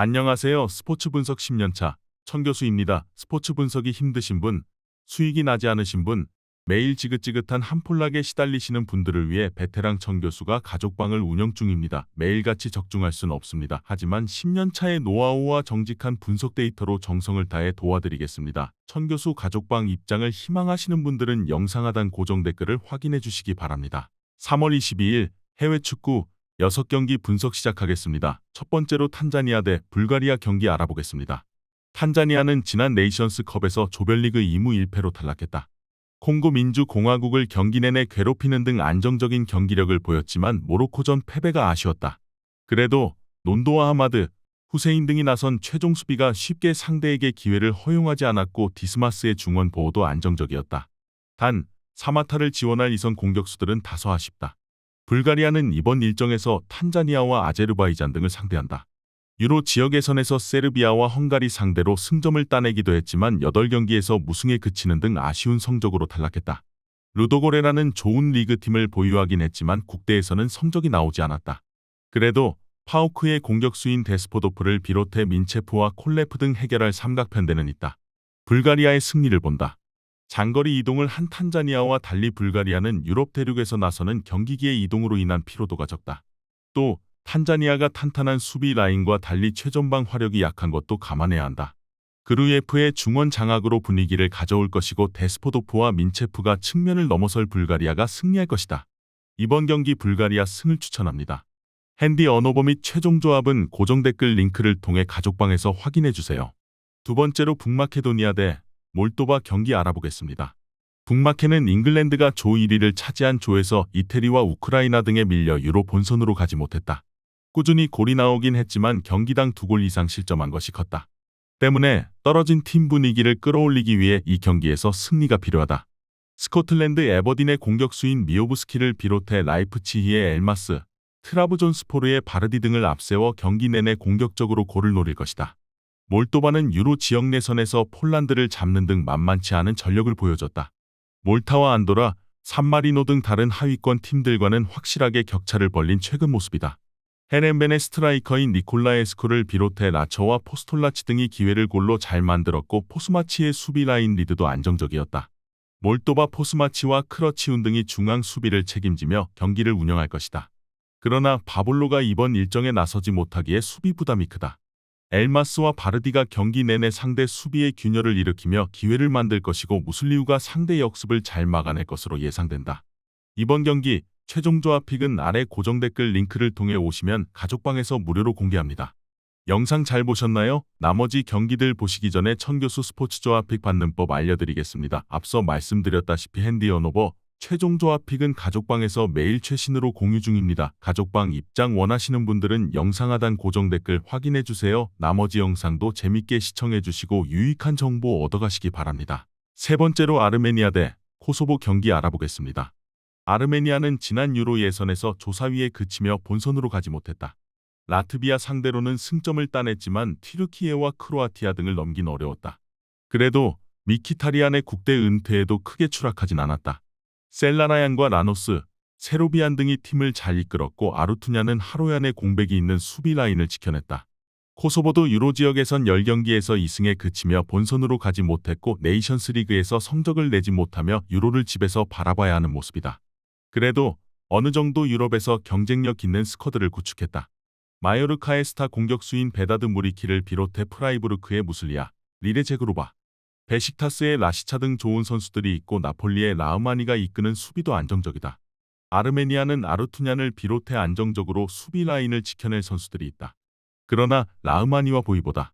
안녕하세요. 스포츠 분석 10년차 천교수입니다. 스포츠 분석이 힘드신 분, 수익이 나지 않으신 분, 매일 지긋지긋한 한폴락에 시달리시는 분들을 위해 베테랑 천교수가 가족방을 운영 중입니다. 매일같이 적중할 수는 없습니다. 하지만 10년차의 노하우와 정직한 분석 데이터로 정성을 다해 도와드리겠습니다. 천교수 가족방 입장을 희망하시는 분들은 영상 하단 고정 댓글을 확인해 주시기 바랍니다. 3월 22일 해외 축구 6경기 분석 시작하겠습니다. 첫 번째로 탄자니아 대 불가리아 경기 알아보겠습니다. 탄자니아는 지난 네이션스컵에서 조별리그 2무 1패로 탈락했다. 콩고 민주공화국을 경기 내내 괴롭히는 등 안정적인 경기력을 보였지만 모로코전 패배가 아쉬웠다. 그래도 논도와 하마드, 후세인 등이 나선 최종 수비가 쉽게 상대에게 기회를 허용하지 않았고 디스마스의 중원 보호도 안정적이었다. 단, 사마타를 지원할 이선 공격수들은 다소 아쉽다. 불가리아는 이번 일정에서 탄자니아와 아제르바이잔 등을 상대한다. 유로 지역 예선에서 세르비아와 헝가리 상대로 승점을 따내기도 했지만 8경기에서 무승에 그치는 등 아쉬운 성적으로 탈락했다. 루도고레라는 좋은 리그팀을 보유하긴 했지만 국대에서는 성적이 나오지 않았다. 그래도 파우크의 공격수인 데스포도프를 비롯해 민체프와 콜레프 등 해결할 삼각편대는 있다. 불가리아의 승리를 본다. 장거리 이동을 한 탄자니아와 달리 불가리아는 유럽 대륙에서 나서는 경기기의 이동으로 인한 피로도가 적다. 또 탄자니아가 탄탄한 수비 라인과 달리 최전방 화력이 약한 것도 감안해야 한다. 그루예프의 중원 장악으로 분위기를 가져올 것이고 데스포도프와 민체프가 측면을 넘어설 불가리아가 승리할 것이다. 이번 경기 불가리아 승을 추천합니다. 핸디 언어버 및 최종 조합은 고정 댓글 링크를 통해 가족방에서 확인해주세요. 두 번째로 북마케도니아 대 몰도바 경기 알아보겠습니다. 북마케는 잉글랜드가 조 1위를 차지한 조에서 이태리와 우크라이나 등에 밀려 유로 본선으로 가지 못했다. 꾸준히 골이 나오긴 했지만 경기당 2골 이상 실점한 것이 컸다. 때문에 떨어진 팀 분위기를 끌어올리기 위해 이 경기에서 승리가 필요하다. 스코틀랜드 에버딘의 공격수인 미오브스키를 비롯해 라이프치히의 엘마스, 트라브존스포르의 바르디 등을 앞세워 경기 내내 공격적으로 골을 노릴 것이다. 몰도바는 유로 지역 내선에서 폴란드를 잡는 등 만만치 않은 전력을 보여줬다. 몰타와 안도라, 산마리노 등 다른 하위권 팀들과는 확실하게 격차를 벌린 최근 모습이다. 헤렌벤의 스트라이커인 니콜라에스쿠를 비롯해 라처와 포스톨라치 등이 기회를 골로 잘 만들었고 포스마치의 수비 라인 리드도 안정적이었다. 몰도바 포스마치와 크러치운 등이 중앙 수비를 책임지며 경기를 운영할 것이다. 그러나 바볼로가 이번 일정에 나서지 못하기에 수비 부담이 크다. 엘마스와 바르디가 경기 내내 상대 수비의 균열을 일으키며 기회를 만들 것이고 무슬리우가 상대 역습을 잘 막아낼 것으로 예상된다. 이번 경기 최종 조합 픽은 아래 고정 댓글 링크를 통해 오시면 가족방에서 무료로 공개합니다. 영상 잘 보셨나요? 나머지 경기들 보시기 전에 천교수 스포츠 조합 픽 받는 법 알려드리겠습니다. 앞서 말씀드렸다시피 핸디 언어버 최종 조합 픽은 가족방에서 매일 최신으로 공유 중입니다. 가족방 입장 원하시는 분들은 영상 하단 고정 댓글 확인해주세요. 나머지 영상도 재밌게 시청해주시고 유익한 정보 얻어가시기 바랍니다. 세 번째로 아르메니아 대 코소보 경기 알아보겠습니다. 아르메니아는 지난 유로 예선에서 조사위에 그치며 본선으로 가지 못했다. 라트비아 상대로는 승점을 따냈지만 튀르키예와 크로아티아 등을 넘긴 어려웠다. 그래도 미키타리안의 국대 은퇴에도 크게 추락하진 않았다. 셀라나얀과 라노스, 세로비안 등이 팀을 잘 이끌었고 아루투냐는 하로얀의 공백이 있는 수비 라인을 지켜냈다. 코소보도 유로 지역에선 10경기에서 2승에 그치며 본선으로 가지 못했고 네이션스 리그에서 성적을 내지 못하며 유로를 집에서 바라봐야 하는 모습이다. 그래도 어느 정도 유럽에서 경쟁력 있는 스쿼드를 구축했다. 마요르카의 스타 공격수인 베다드 무리키를 비롯해 프라이부르크의 무슬리아, 리레 제그로바, 베식타스의 라시차 등 좋은 선수들이 있고 나폴리의 라흐마니가 이끄는 수비도 안정적이다. 아르메니아는 아르투냔을 비롯해 안정적으로 수비 라인을 지켜낼 선수들이 있다. 그러나 라흐마니와 보이보다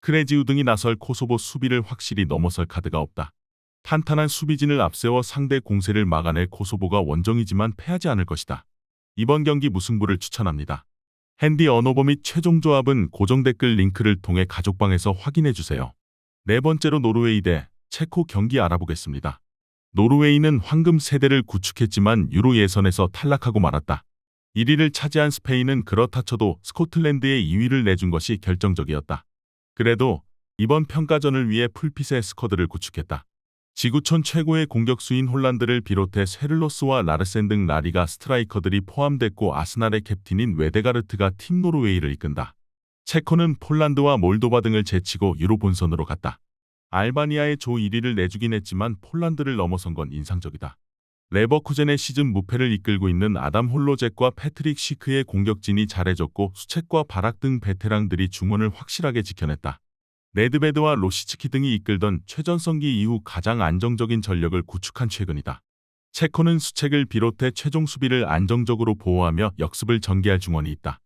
크레지우 등이 나설 코소보 수비를 확실히 넘어설 카드가 없다. 탄탄한 수비진을 앞세워 상대 공세를 막아낼 코소보가 원정이지만 패하지 않을 것이다. 이번 경기 무승부를 추천합니다. 핸디 언어버 및 최종 조합은 고정 댓글 링크를 통해 가족방에서 확인해주세요. 네 번째로 노르웨이 대 체코 경기 알아보겠습니다. 노르웨이는 황금 세대를 구축했지만 유로 예선에서 탈락하고 말았다. 1위를 차지한 스페인은 그렇다 쳐도 스코틀랜드에 2위를 내준 것이 결정적이었다. 그래도 이번 평가전을 위해 풀핏의 스쿼드를 구축했다. 지구촌 최고의 공격수인 홀란드를 비롯해 쉐를로스와 라르센 등 라리가 스트라이커들이 포함됐고 아스날의 캡틴인 웨데가르트가 팀 노르웨이를 이끈다. 체코는 폴란드와 몰도바 등을 제치고 유로 본선으로 갔다. 알바니아의 조 1위를 내주긴 했지만 폴란드를 넘어선 건 인상적이다. 레버쿠젠의 시즌 무패를 이끌고 있는 아담 홀로젝과 패트릭 시크의 공격진이 잘해줬고 수책과 바락 등 베테랑들이 중원을 확실하게 지켜냈다. 네드베드와 로시츠키 등이 이끌던 최전성기 이후 가장 안정적인 전력을 구축한 최근이다. 체코는 수책을 비롯해 최종 수비를 안정적으로 보호하며 역습을 전개할 중원이 있다.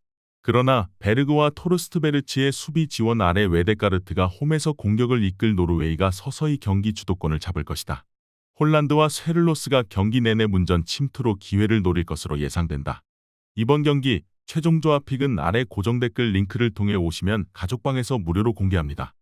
그러나 베르그와 토르스트베르치의 수비 지원 아래 웨데가르트가 홈에서 공격을 이끌 노르웨이가 서서히 경기 주도권을 잡을 것이다. 홀란드와 스웨를로스가 경기 내내 문전 침투로 기회를 노릴 것으로 예상된다. 이번 경기 최종 조합픽은 아래 고정 댓글 링크를 통해 오시면 가족방에서 무료로 공개합니다.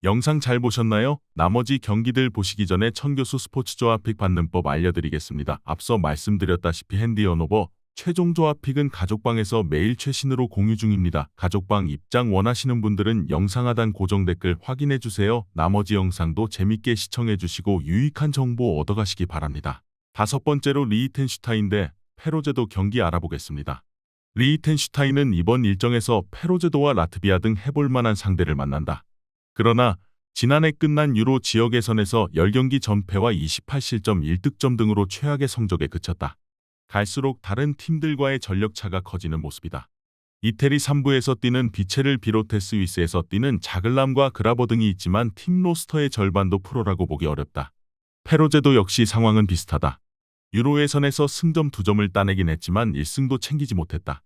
영상 잘 보셨나요? 나머지 경기들 보시기 전에 천교수 스포츠 조합픽 받는 법 알려드리겠습니다. 앞서 말씀드렸다시피 핸디 언오버 최종 조합픽은 가족방에서 매일 최신으로 공유 중입니다. 가족방 입장 원하시는 분들은 영상 하단 고정 댓글 확인해주세요. 나머지 영상도 재밌게 시청해주시고 유익한 정보 얻어가시기 바랍니다. 5번째로 리히텐슈타인 대 페로제도 경기 알아보겠습니다. 리히텐슈타인은 이번 일정에서 페로제도와 라트비아 등 해볼만한 상대를 만난다. 그러나 지난해 끝난 유로 지역 예선에서 10경기 전패와 28실점 1득점 등으로 최악의 성적에 그쳤다. 갈수록 다른 팀들과의 전력차가 커지는 모습이다. 이태리 3부에서 뛰는 비체를 비롯해 스위스에서 뛰는 자글람과 그라버 등이 있지만 팀 로스터의 절반도 프로라고 보기 어렵다. 페로제도 역시 상황은 비슷하다. 유로 예선에서 승점 2점을 따내긴 했지만 1승도 챙기지 못했다.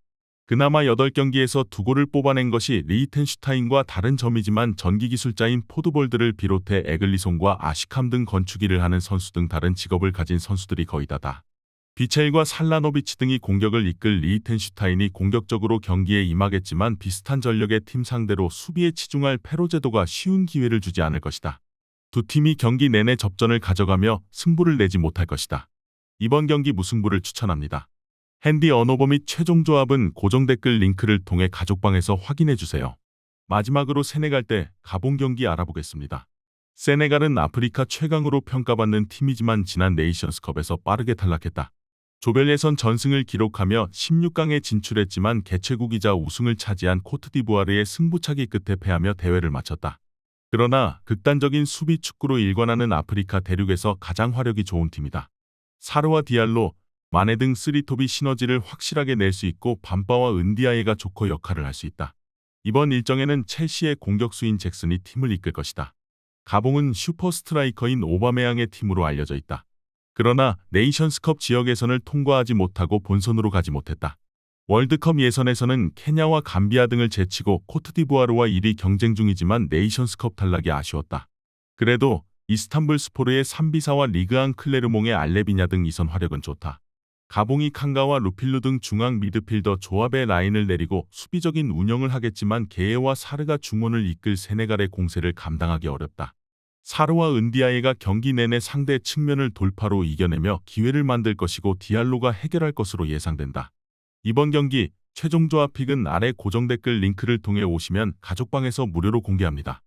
그나마 8경기에서 2골을 뽑아낸 것이 리히텐슈타인과 다른 점이지만 전기기술자인 포드볼드를 비롯해 에글리송과 아시캄 등 건축일을 하는 선수 등 다른 직업을 가진 선수들이 거의 다다. 비첼과 살라노비치 등이 공격을 이끌 리히텐슈타인이 공격적으로 경기에 임하겠지만 비슷한 전력의 팀 상대로 수비에 치중할 페로제도가 쉬운 기회를 주지 않을 것이다. 두 팀이 경기 내내 접전을 가져가며 승부를 내지 못할 것이다. 이번 경기 무승부를 추천합니다. 핸디 언오버 및 최종 조합은 고정 댓글 링크를 통해 가족방에서 확인해주세요. 마지막으로 세네갈 대 가본 경기 알아보겠습니다. 세네갈은 아프리카 최강으로 평가받는 팀이지만 지난 네이션스컵에서 빠르게 탈락했다. 조별 예선 전승을 기록하며 16강에 진출했지만 개최국이자 우승을 차지한 코트디부아르의 승부차기 끝에 패하며 대회를 마쳤다. 그러나 극단적인 수비 축구로 일관하는 아프리카 대륙에서 가장 화력이 좋은 팀이다. 사르와 디알로, 마네 등 쓰리톱이 시너지를 확실하게 낼 수 있고 밤바와 은디아예가 조커 역할을 할 수 있다. 이번 일정에는 첼시의 공격수인 잭슨이 팀을 이끌 것이다. 가봉은 슈퍼스트라이커인 오바메양의 팀으로 알려져 있다. 그러나 네이션스컵 지역 예선을 통과하지 못하고 본선으로 가지 못했다. 월드컵 예선에서는 케냐와 감비아 등을 제치고 코트디부아르와 1위 경쟁 중이지만 네이션스컵 탈락이 아쉬웠다. 그래도 이스탄불 스포르의 삼비사와 리그앙 클레르몽의 알레비냐 등 이선 화력은 좋다. 가봉이 칸가와 루필루 등 중앙 미드필더 조합의 라인을 내리고 수비적인 운영을 하겠지만 게에와 사르가 중원을 이끌 세네갈의 공세를 감당하기 어렵다. 사르와 은디아예가 경기 내내 상대 측면을 돌파로 이겨내며 기회를 만들 것이고 디알로가 해결할 것으로 예상된다. 이번 경기 최종 조합픽은 아래 고정 댓글 링크를 통해 오시면 가족방에서 무료로 공개합니다.